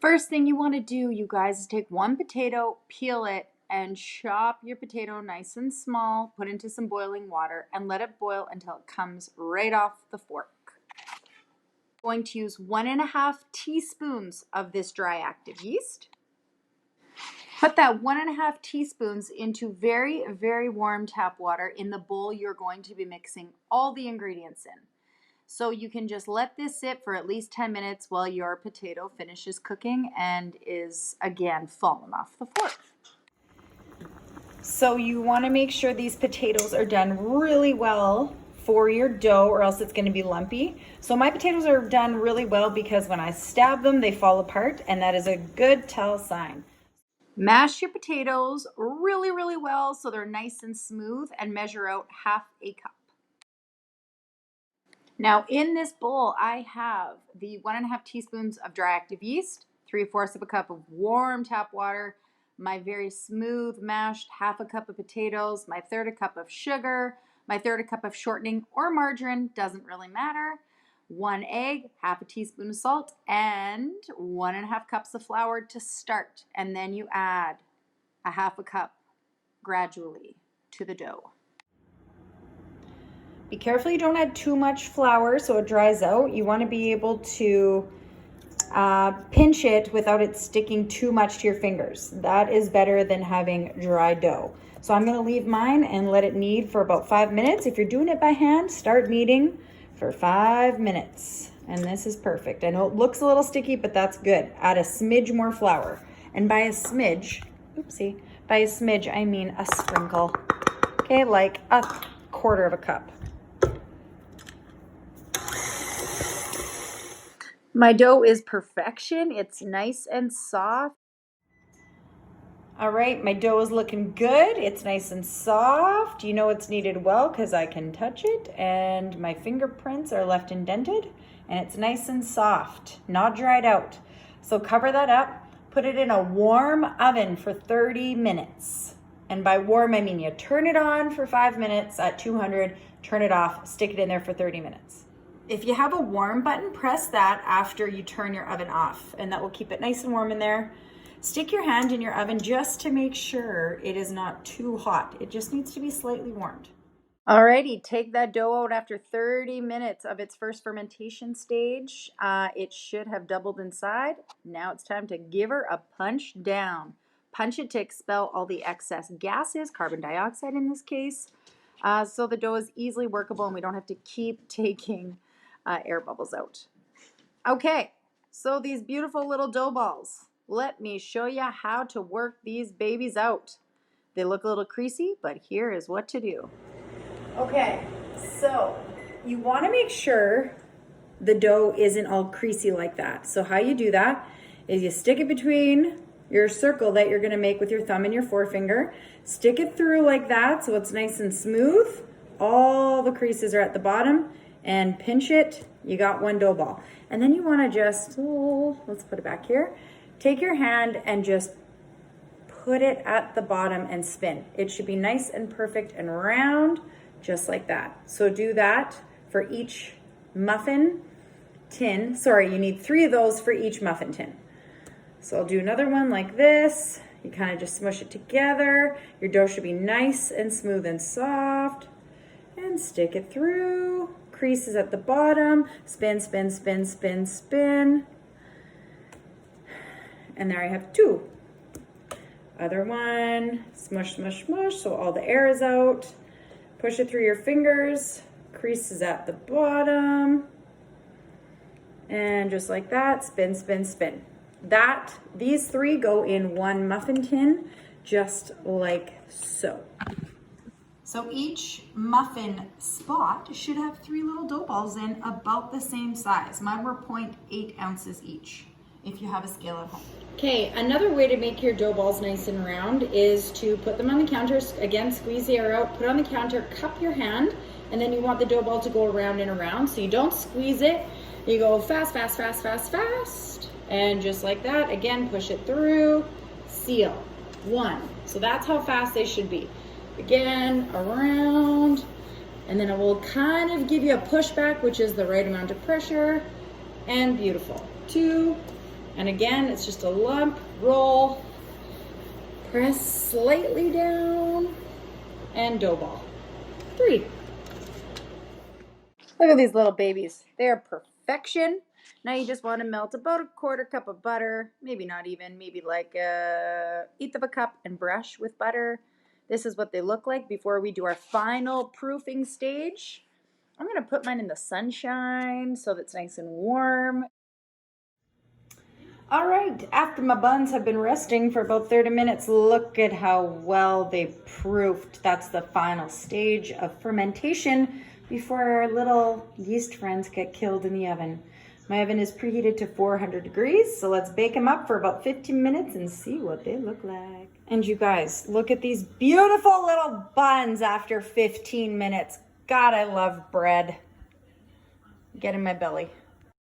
First thing you want to do, you guys, is take one potato, peel it, and chop your potato nice and small, put into some boiling water, and let it boil until it comes right off the fork. I'm going to use 1.5 teaspoons of this dry active yeast. Put that 1.5 teaspoons into very, very warm tap water in the bowl you're going to be mixing all the ingredients in. So you can just let this sit for at least 10 minutes while your potato finishes cooking and is again falling off the fork. So you want to make sure these potatoes are done really well for your dough, or else it's going to be lumpy. So my potatoes are done really well because when I stab them, they fall apart, and that is a good tell sign. Mash your potatoes really, really well so they're nice and smooth, and measure out 1/2 cup. Now in this bowl, I have the 1.5 teaspoons of dry active yeast, 3/4 cup of warm tap water, my very smooth mashed 1/2 cup of potatoes, my 1/3 cup of sugar, my 1/3 cup of shortening or margarine, doesn't really matter, 1 egg, 1/2 teaspoon of salt, and 1.5 cups of flour to start. And then you add 1/2 cup gradually to the dough. Be careful you don't add too much flour so it dries out. You want to be able to pinch it without it sticking too much to your fingers. That is better than having dry dough. So I'm going to leave mine and let it knead for about 5 minutes. If you're doing it by hand, start kneading for 5 minutes. And this is perfect. I know it looks a little sticky, but that's good. Add a smidge more flour. And by a smidge, by a smidge, I mean a sprinkle. Okay, like 1/4 cup. My dough is perfection. It's nice and soft. All right, my dough is looking good. It's nice and soft. You know it's kneaded well because I can touch it, and my fingerprints are left indented, and it's nice and soft, not dried out. So cover that up, put it in a warm oven for 30 minutes. And by warm, I mean you turn it on for 5 minutes at 200, turn it off, stick it in there for 30 minutes. If you have a warm button, press that after you turn your oven off, and that will keep it nice and warm in there. Stick your hand in your oven just to make sure it is not too hot. It just needs to be slightly warmed. Alrighty, take that dough out after 30 minutes of its first fermentation stage. It should have doubled inside. Now it's time to give her a punch down. Punch it to expel all the excess gases, carbon dioxide in this case, so the dough is easily workable and we don't have to keep taking air bubbles out. Okay, so these beautiful little dough balls. Let me show you how to work these babies out. They look a little creasy, but here is what to do. Okay, so you want to make sure the dough isn't all creasy like that. So how you do that is you stick it between your circle that you're going to make with your thumb and your forefinger. Stick it through like that so it's nice and smooth. All the creases are at the bottom, and pinch it. You got one dough ball. And then you want to just, let's put it back here. Take your hand and just put it at the bottom and spin. It should be nice and perfect and round, just like that. So do that for each muffin tin. Sorry, you need 3 of those for each muffin tin. So I'll do another one like this. You kind of just smush it together. Your dough should be nice and smooth and soft. And stick it through. Creases at the bottom. Spin, spin, spin, spin, spin. And there I have 2. Other one. Smush, smush, smush, so all the air is out. Push it through your fingers. Creases at the bottom. And just like that, spin, spin, spin. These 3 go in one muffin tin, just like so. So each muffin spot should have 3 little dough balls in about the same size. Mine were 0.8 ounces each, if you have a scale at home. Okay, another way to make your dough balls nice and round is to put them on the counter. Again, squeeze the air out, put it on the counter, cup your hand, and then you want the dough ball to go around and around. So you don't squeeze it, you go fast, fast, fast, fast, fast. And just like that, again, push it through, seal, 1. So that's how fast they should be. Again, around, and then it will kind of give you a pushback, which is the right amount of pressure, and beautiful. 2, And again, it's just a lump, roll, press slightly down, and dough ball. 3. Look at these little babies. They're perfection. Now you just want to melt about a 1/4 cup of butter, maybe not even, maybe like 1/8 of a cup, and brush with butter. This is what they look like before we do our final proofing stage. I'm going to put mine in the sunshine so that's nice and warm. All right, after my buns have been resting for about 30 minutes, look at how well they proofed. That's the final stage of fermentation before our little yeast friends get killed in the oven. My oven is preheated to 400 degrees, so let's bake them up for about 15 minutes and see what they look like. And you guys, look at these beautiful little buns after 15 minutes. God, I love bread. Get in my belly.